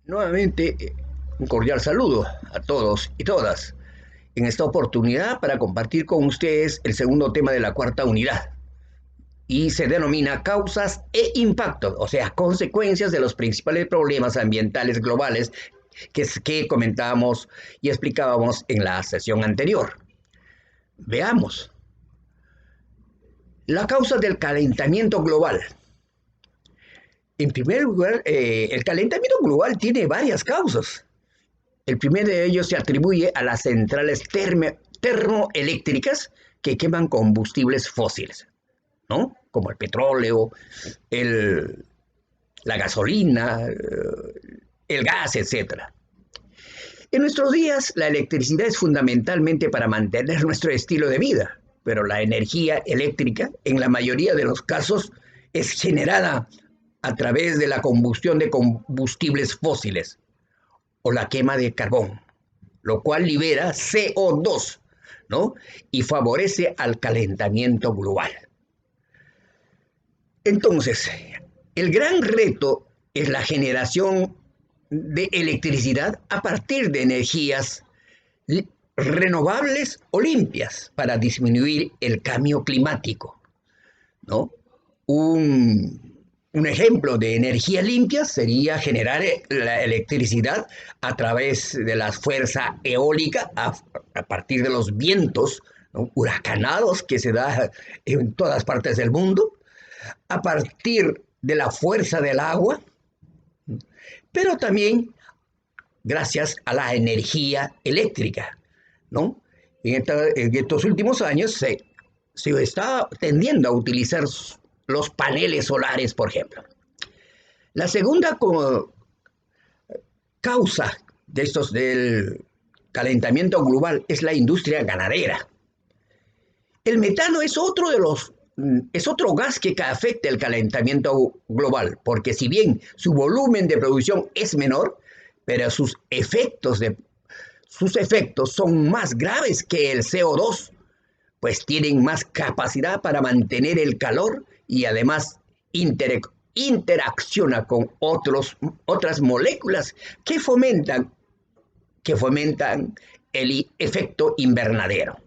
Nuevamente, un cordial saludo a todos y todas en esta oportunidad para compartir con ustedes el segundo tema de la cuarta unidad y se denomina causas e impactos, o sea, consecuencias de los principales problemas ambientales globales que comentábamos y explicábamos en la sesión anterior. Veamos. La causa del calentamiento global. En primer lugar, el calentamiento global tiene varias causas. El primero de ellos se atribuye a las centrales termoeléctricas que queman combustibles fósiles, ¿no? Como el petróleo, el, la gasolina, el gas, etcétera. En nuestros días, la electricidad es fundamentalmente para mantener nuestro estilo de vida, pero la energía eléctrica, en la mayoría de los casos, es generada a través de la combustión de combustibles fósiles o la quema de carbón, lo cual libera CO2, ¿no? Y favorece al calentamiento global. Entonces, el gran reto es la generación de electricidad a partir de energías renovables o limpias para disminuir el cambio climático, ¿no? Un ejemplo de energía limpia sería generar la electricidad a través de la fuerza eólica a partir de los vientos, ¿no? Huracanados que se da en todas partes del mundo, a partir de la fuerza del agua, pero también gracias a la energía eléctrica, ¿no? En estos últimos años se está tendiendo a utilizar los paneles solares, por ejemplo. La segunda causa de estos del calentamiento global es la industria ganadera. El metano es otro gas que afecta el calentamiento global, porque si bien su volumen de producción es menor, pero sus efectos son más graves que el CO2, pues tienen más capacidad para mantener el calor y además interacciona con otras moléculas que fomentan el efecto invernadero.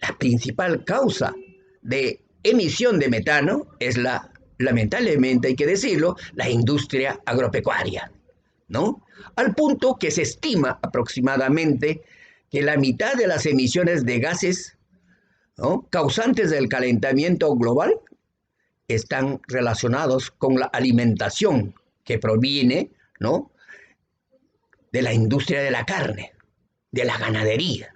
La principal causa de emisión de metano es lamentablemente hay que decirlo, la industria agropecuaria, ¿no? Al punto que se estima aproximadamente que la mitad de las emisiones de gases, ¿no?, causantes del calentamiento global están relacionados con la alimentación que proviene, ¿no?, de la industria de la carne, de la ganadería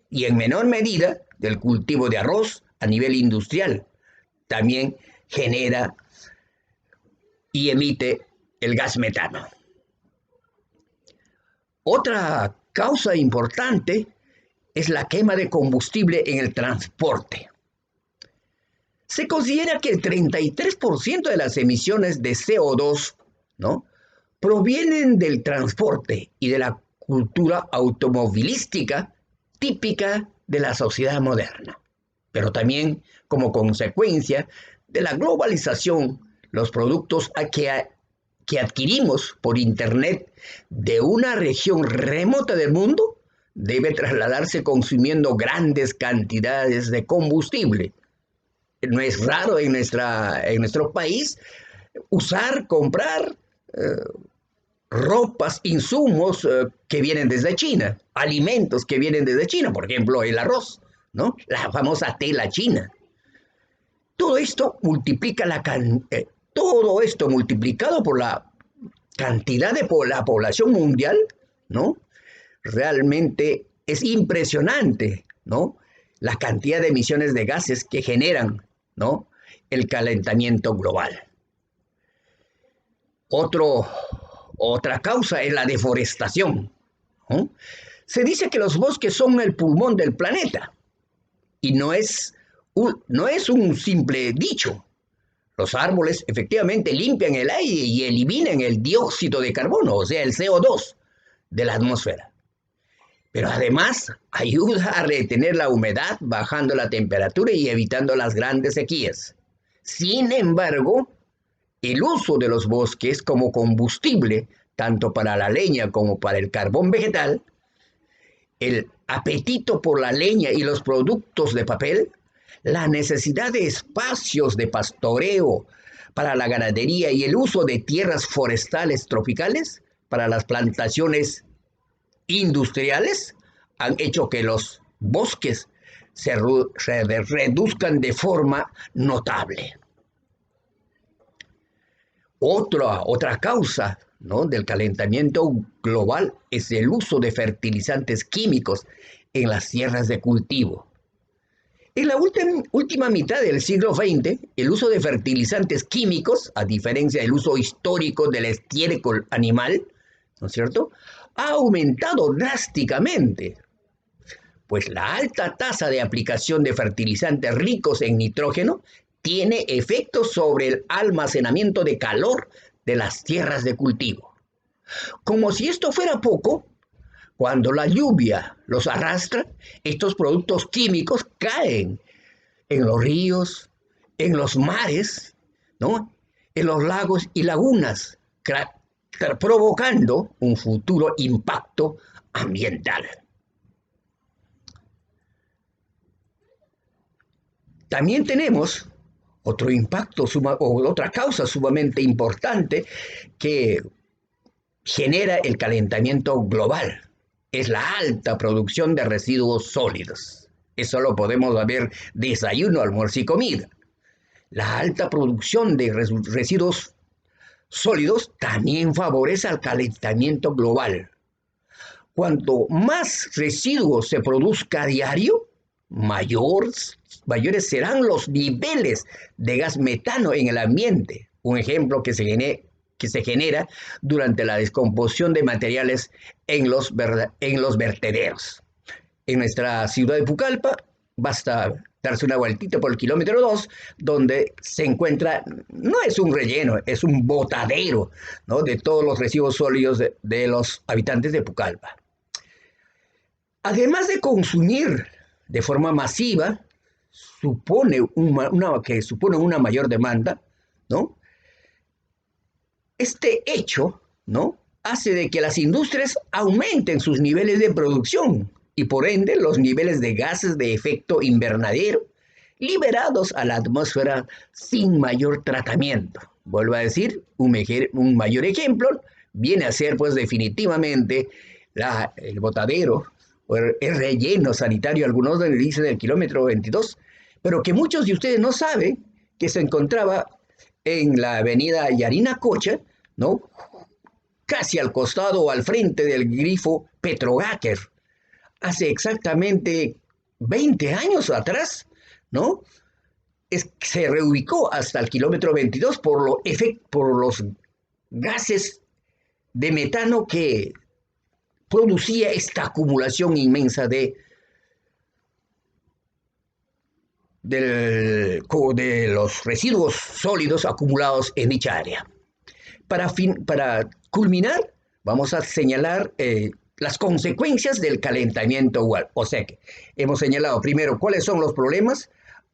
y en menor medida del cultivo de arroz a nivel industrial. También genera y emite el gas metano. Otra causa importante es la quema de combustible en el transporte. Se considera que el 33% de las emisiones de CO2, ¿no?, provienen del transporte y de la cultura automovilística típica de la sociedad moderna, pero también como consecuencia de la globalización, los productos que adquirimos por Internet de una región remota del mundo debe trasladarse consumiendo grandes cantidades de combustible. No es raro en nuestro país comprar ropas, insumos que vienen desde China, alimentos que vienen desde China, por ejemplo, el arroz, ¿no? La famosa tela china. Todo esto todo esto multiplicado por la cantidad de la población mundial, ¿no? Realmente es impresionante, ¿no? La cantidad de emisiones de gases que generan, ¿no?, el calentamiento global. Otra causa es la deforestación, ¿no? Se dice que los bosques son el pulmón del planeta y no es un simple dicho. Los árboles efectivamente limpian el aire y eliminan el dióxido de carbono, o sea, el CO2 de la atmósfera. Pero además ayuda a retener la humedad, bajando la temperatura y evitando las grandes sequías. Sin embargo, el uso de los bosques como combustible tanto para la leña como para el carbón vegetal, el apetito por la leña y los productos de papel, la necesidad de espacios de pastoreo para la ganadería y el uso de tierras forestales tropicales para las plantaciones industriales han hecho que los bosques se reduzcan de forma notable. Otra causa, ¿no?, del calentamiento global es el uso de fertilizantes químicos en las tierras de cultivo. En la última mitad del siglo XX, el uso de fertilizantes químicos, a diferencia del uso histórico del estiércol animal, ¿no es cierto?, ha aumentado drásticamente, pues la alta tasa de aplicación de fertilizantes ricos en nitrógeno tiene efectos sobre el almacenamiento de calor de las tierras de cultivo. Como si esto fuera poco, cuando la lluvia los arrastra, estos productos químicos caen en los ríos, en los mares, ¿no?, en los lagos y lagunas, provocando un futuro impacto ambiental. También tenemos otro impacto o otra causa sumamente importante que genera el calentamiento global. Es la alta producción de residuos sólidos. Eso lo podemos ver desayuno, almuerzo y comida. La alta producción de residuos sólidos también favorece al calentamiento global. Cuanto más residuos se produzca a diario, mayores serán los niveles de gas metano en el ambiente. Un ejemplo que se genera durante la descomposición de materiales en los vertederos. En nuestra ciudad de Pucallpa, basta darse una vueltita por el kilómetro 2, donde se encuentra, no es un relleno, es un botadero, ¿no?, de todos los residuos sólidos de los habitantes de Pucallpa. Además de consumir de forma masiva, supone una mayor demanda, ¿no? Este hecho, ¿no?, hace de que las industrias aumenten sus niveles de producción y por ende los niveles de gases de efecto invernadero liberados a la atmósfera sin mayor tratamiento. Vuelvo a decir, un mayor ejemplo viene a ser pues definitivamente el botadero o el relleno sanitario, algunos le dicen el kilómetro 22, pero que muchos de ustedes no saben que se encontraba en la avenida Yarinacocha, ¿no?, casi al costado o al frente del grifo Petrogáquer. Hace exactamente 20 años atrás, ¿no?, se reubicó hasta el kilómetro 22 por los gases de metano que producía esta acumulación inmensa de los residuos sólidos acumulados en dicha área. Para culminar, vamos a señalar las consecuencias del calentamiento global. O sea que hemos señalado primero cuáles son los problemas,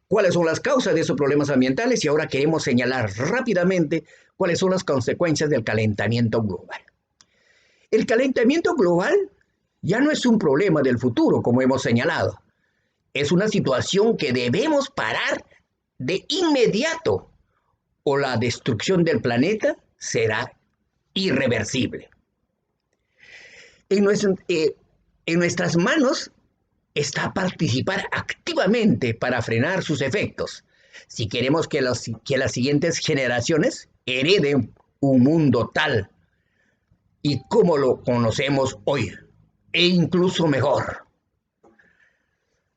cuáles son las causas de esos problemas ambientales y ahora queremos señalar rápidamente cuáles son las consecuencias del calentamiento global. El calentamiento global ya no es un problema del futuro, como hemos señalado. Es una situación que debemos parar de inmediato o la destrucción del planeta será irreversible. En nuestras manos está participar activamente para frenar sus efectos, si queremos que las siguientes generaciones hereden un mundo tal y como lo conocemos hoy, e incluso mejor.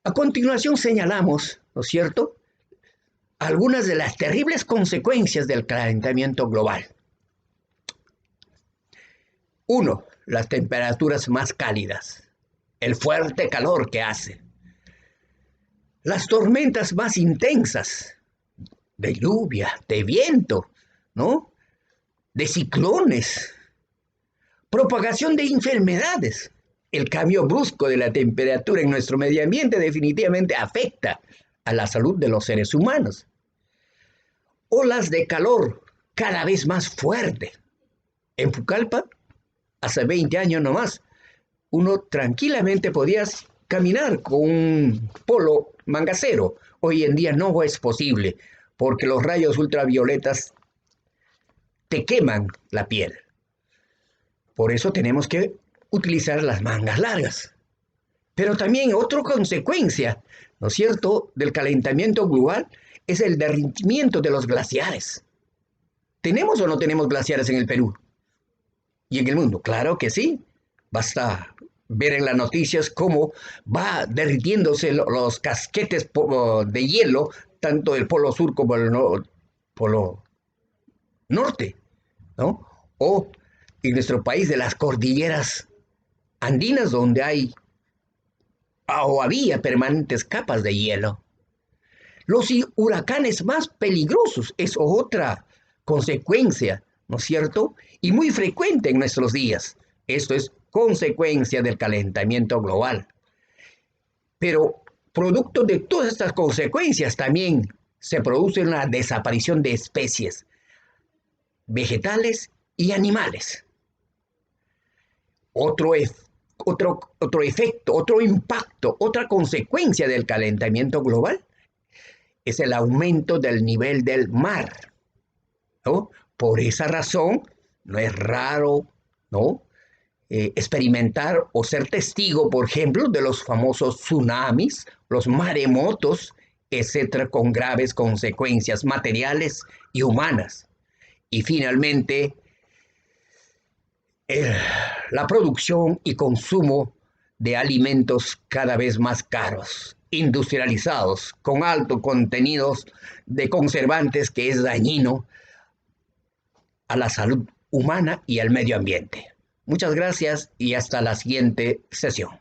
A continuación señalamos, ¿no es cierto?, algunas de las terribles consecuencias del calentamiento global. 1. Las temperaturas más cálidas, el fuerte calor que hace, las tormentas más intensas, de lluvia, de viento, ¿no?, de ciclones, propagación de enfermedades. El cambio brusco de la temperatura en nuestro medio ambiente definitivamente afecta a la salud de los seres humanos. Olas de calor cada vez más fuertes. En Pucallpa hace 20 años nomás, uno tranquilamente podía caminar con un polo mangacero. Hoy en día no es posible porque los rayos ultravioletas te queman la piel. Por eso tenemos que utilizar las mangas largas. Pero también otra consecuencia, ¿no es cierto?, del calentamiento global es el derretimiento de los glaciares. ¿Tenemos o no tenemos glaciares en el Perú y en el mundo? Claro que sí. Basta ver en las noticias cómo va derritiéndose los casquetes de hielo, tanto del polo sur como del polo norte, ¿no? O en nuestro país de las cordilleras andinas, donde hay o había permanentes capas de hielo. Los huracanes más peligrosos es otra consecuencia, ¿no es cierto? Y muy frecuente en nuestros días. Esto es consecuencia del calentamiento global. Pero producto de todas estas consecuencias también se produce una desaparición de especies vegetales y animales. Otro efecto, otro impacto, otra consecuencia del calentamiento global es el aumento del nivel del mar, ¿no? Por esa razón, no es raro, ¿no?, experimentar o ser testigo, por ejemplo, de los famosos tsunamis, los maremotos, etcétera, con graves consecuencias materiales y humanas. Y finalmente, la producción y consumo de alimentos cada vez más caros, industrializados, con altos contenidos de conservantes que es dañino a la salud humana y al medio ambiente. Muchas gracias y hasta la siguiente sesión.